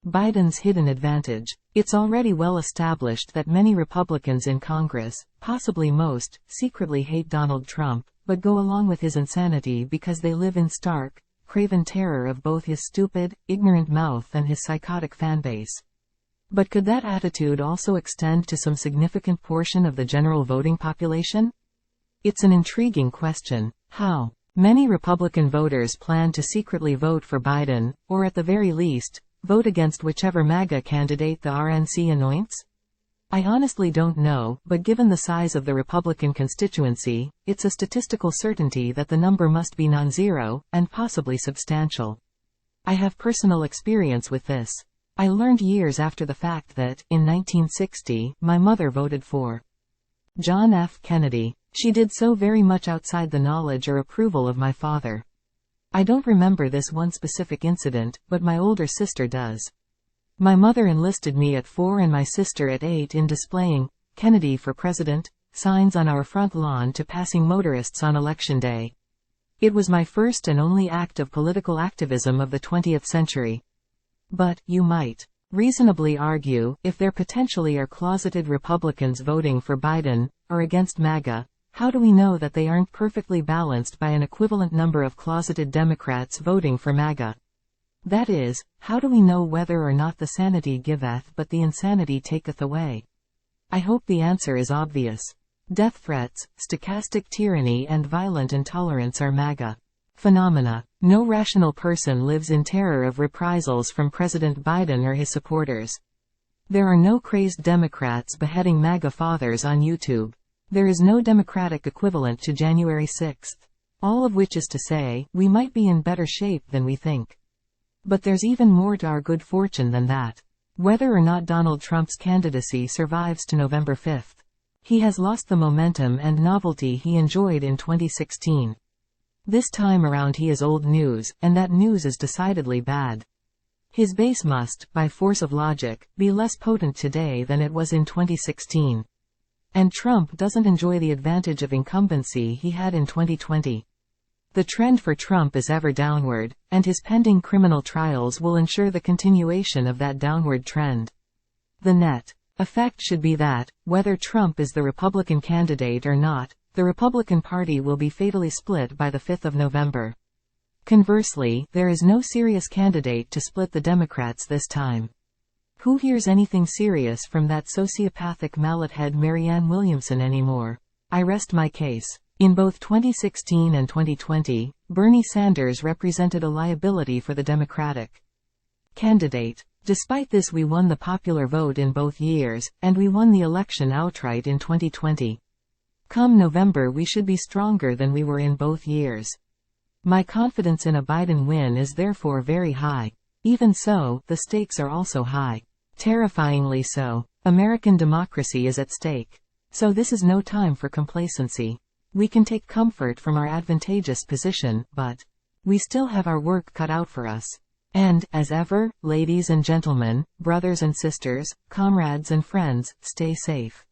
Biden's hidden advantage. It's already well established that many Republicans in Congress, possibly most, secretly hate Donald Trump, but go along with his insanity because they live in stark, craven terror of both his stupid, ignorant mouth and his psychotic fanbase. But could that attitude also extend to some significant portion of the general voting population? It's an intriguing question. How? Many Republican voters plan to secretly vote for Biden, or at the very least, vote against whichever MAGA candidate the RNC anoints? I honestly don't know, but given the size of the Republican constituency, it's a statistical certainty that the number must be nonzero, and possibly substantial. I have personal experience with this. I learned years after the fact that, in 1960, my mother voted for John F. Kennedy. She did so very much outside the knowledge or approval of my father. I don't remember this one specific incident, but my older sister does. My mother enlisted me at 4 and my sister at 8 in displaying "Kennedy for President" signs on our front lawn to passing motorists on Election Day. It was my first and only act of political activism of the 20th century. But, you might reasonably argue, if there potentially are closeted Republicans voting for Biden, or against MAGA, how do we know that they aren't perfectly balanced by an equivalent number of closeted Democrats voting for MAGA? That is, how do we know whether or not the sanity giveth but the insanity taketh away? I hope the answer is obvious. Death threats, stochastic tyranny and violent intolerance are MAGA phenomena. No rational person lives in terror of reprisals from President Biden or his supporters. There are no crazed Democrats beheading MAGA fathers on YouTube. There is no Democratic equivalent to January 6th. All of which is to say, we might be in better shape than we think. But there's even more to our good fortune than that. Whether or not Donald Trump's candidacy survives to November 5th. He has lost the momentum and novelty he enjoyed in 2016. This time around he is old news, and that news is decidedly bad. His base must, by force of logic, be less potent today than it was in 2016. And Trump doesn't enjoy the advantage of incumbency he had in 2020. The trend for Trump is ever downward, and his pending criminal trials will ensure the continuation of that downward trend. The net effect should be that, whether Trump is the Republican candidate or not, the Republican Party will be fatally split by the 5th of November. Conversely, there is no serious candidate to split the Democrats this time. Who hears anything serious from that sociopathic mallet-head Marianne Williamson anymore? I rest my case. In both 2016 and 2020, Bernie Sanders represented a liability for the Democratic candidate. Despite this, we won the popular vote in both years, and we won the election outright in 2020. Come November we should be stronger than we were in both years. My confidence in a Biden win is therefore very high. Even so, the stakes are also high. Terrifyingly so. American democracy is at stake. So this is no time for complacency. We can take comfort from our advantageous position, but we still have our work cut out for us. And, as ever, ladies and gentlemen, brothers and sisters, comrades and friends, stay safe.